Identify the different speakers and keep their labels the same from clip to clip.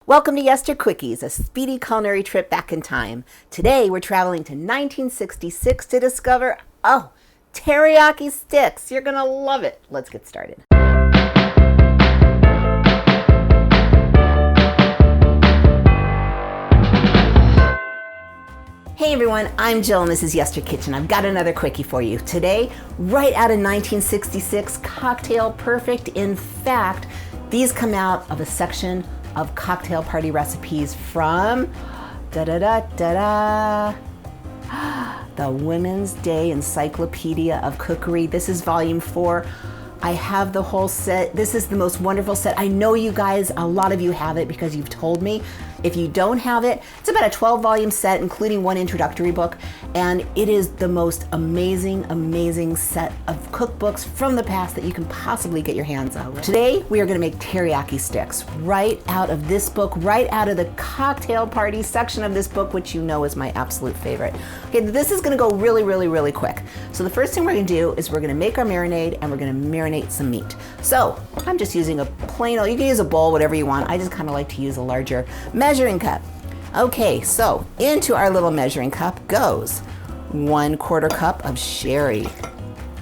Speaker 1: Welcome to Yester Quickies, a speedy culinary trip back in time. Today we're traveling to 1966 to discover, teriyaki sticks. You're gonna love it. Let's get started. Hey everyone, I'm Jill and this is Yester Kitchen. I've got another quickie for you. Today, right out of 1966, cocktail perfect. In fact, these come out of a section of cocktail party recipes from the Women's Day Encyclopedia of Cookery. This is volume 4. I have the whole set. This is the most wonderful set. I know you guys, a lot of you have it because you've told me. If you don't have it, it's about a 12 volume set, including one introductory book. And it is the most amazing, amazing set of cookbooks from the past that you can possibly get your hands on. Today, we are gonna make teriyaki sticks right out of this book, right out of the cocktail party section of this book, which you know is my absolute favorite. Okay, this is gonna go really, really, really quick. So the first thing we're gonna do is we're gonna make our marinade and we're gonna marinate some meat. So I'm just using a plain, you can use a bowl, whatever you want. I just kind of like to use a larger measuring cup. Okay, so into our little measuring cup goes 1/4 cup of sherry,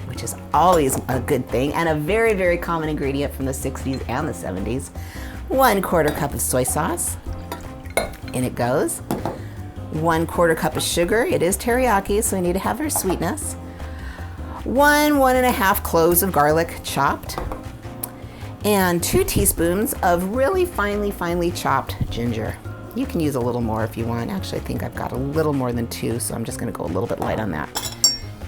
Speaker 1: which is always a good thing and a very, very common ingredient from the 60s and the 70s. 1/4 cup of soy sauce. In it goes. 1/4 cup of sugar. It is teriyaki, so we need to have our sweetness. 1.5 cloves of garlic chopped. And 2 teaspoons of really finely chopped ginger. You can use a little more if you want. Actually, I think I've got a little more than 2, so I'm just gonna go a little bit light on that.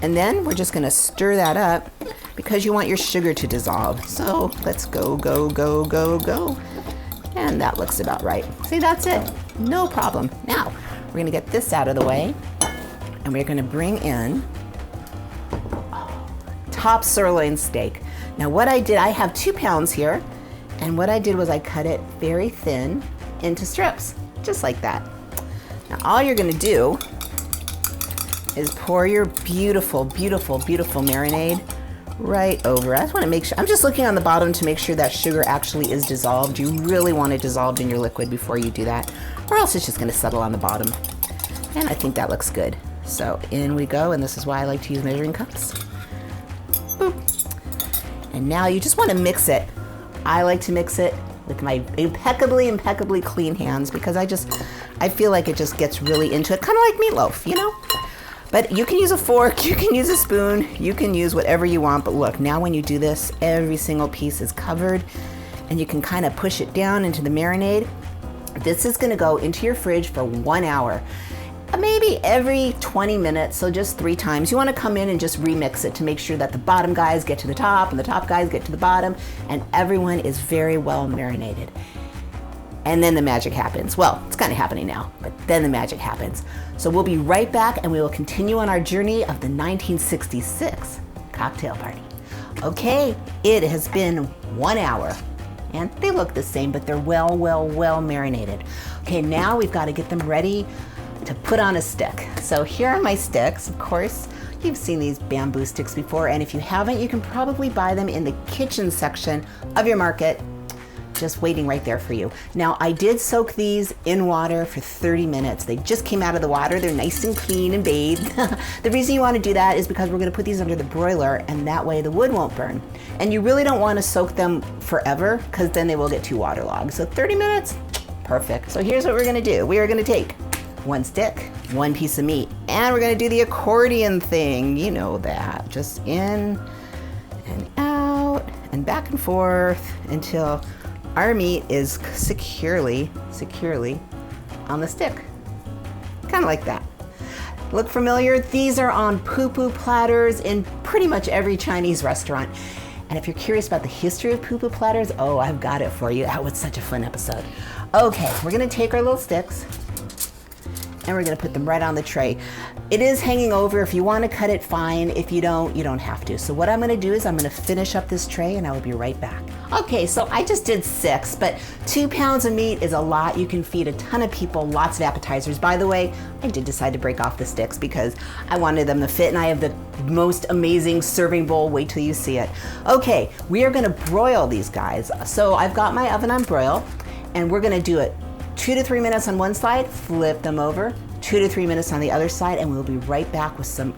Speaker 1: And then we're just gonna stir that up because you want your sugar to dissolve. So let's go. And that looks about right. See, that's it, no problem. Now, we're gonna get this out of the way and we're gonna bring in top sirloin steak. Now what I did, I have 2 pounds here, and what I did was I cut it very thin into strips, just like that. Now all you're gonna do is pour your beautiful, beautiful, beautiful marinade right over. I just wanna make sure, I'm just looking on the bottom to make sure that sugar actually is dissolved. You really want it dissolved in your liquid before you do that, or else it's just gonna settle on the bottom. And I think that looks good. So in we go, and this is why I like to use measuring cups. Boop. And now you just want to mix it. I like to mix it with my impeccably clean hands because I feel like it just gets really into it, kind of like meatloaf, you know? But you can use a fork, you can use a spoon, you can use whatever you want. But look, now when you do this, every single piece is covered and you can kind of push it down into the marinade. This is going to go into your fridge for 1 hour. Maybe every 20 minutes, so just 3 times. You want to come in and just remix it to make sure that the bottom guys get to the top and the top guys get to the bottom and everyone is very well marinated. And then the magic happens. Well, it's kind of happening now, but then the magic happens. So we'll be right back and we will continue on our journey of the 1966 cocktail party. Okay, it has been 1 hour and they look the same, but they're well marinated. Okay, now we've got to get them ready to put on a stick. So here are my sticks. Of course, you've seen these bamboo sticks before, and if you haven't, you can probably buy them in the kitchen section of your market, just waiting right there for you. Now, I did soak these in water for 30 minutes. They just came out of the water. They're nice and clean and bathed. The reason you want to do that is because we're going to put these under the broiler, and that way the wood won't burn. And you really don't want to soak them forever because then they will get too waterlogged. So 30 minutes, perfect. So here's what we're going to do. We are going to take 1 stick, 1 piece of meat, and we're gonna do the accordion thing. You know that. Just in and out and back and forth until our meat is securely on the stick. Kind of like that. Look familiar? These are on poo-poo platters in pretty much every Chinese restaurant. And if you're curious about the history of poo-poo platters, I've got it for you. That was such a fun episode. Okay, we're gonna take our little sticks and we're gonna put them right on the tray. It is hanging over. If you wanna cut it, fine. If you don't have to. So what I'm gonna do is I'm gonna finish up this tray and I will be right back. Okay, so I just did 6, but 2 pounds of meat is a lot. You can feed a ton of people, lots of appetizers. By the way, I did decide to break off the sticks because I wanted them to fit, and I have the most amazing serving bowl. Wait till you see it. Okay, we are gonna broil these guys. So I've got my oven on broil, and we're gonna do it 2 to 3 minutes on one side, flip them over, 2 to 3 minutes on the other side, and we'll be right back with some,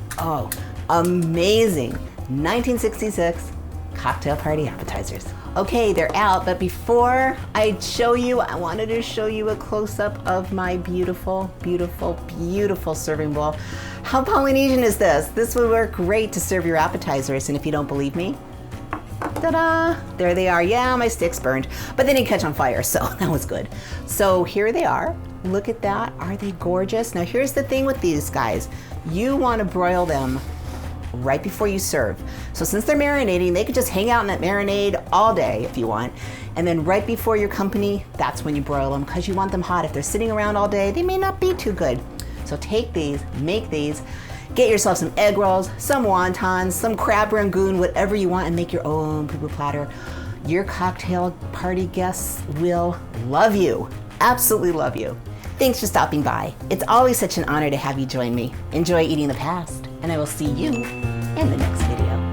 Speaker 1: amazing 1966 cocktail party appetizers. Okay, they're out, but before I show you, I wanted to show you a close-up of my beautiful, beautiful, beautiful serving bowl. How Polynesian is this? This would work great to serve your appetizers, and if you don't believe me, ta-da, there they are. Yeah, my stick's burned, but they didn't catch on fire, so that was good. So here they are. Look at that. Are they gorgeous? Now here's the thing with these guys. You want to broil them right before you serve. So since they're marinating, they could just hang out in that marinade all day if you want. And then right before your company, that's when you broil them because you want them hot. If they're sitting around all day, they may not be too good. So take these, make these, get yourself some egg rolls, some wontons, some crab rangoon, whatever you want, and make your own poo-poo platter. Your cocktail party guests will love you. Absolutely love you. Thanks for stopping by. It's always such an honor to have you join me. Enjoy eating the past, and I will see you in the next video.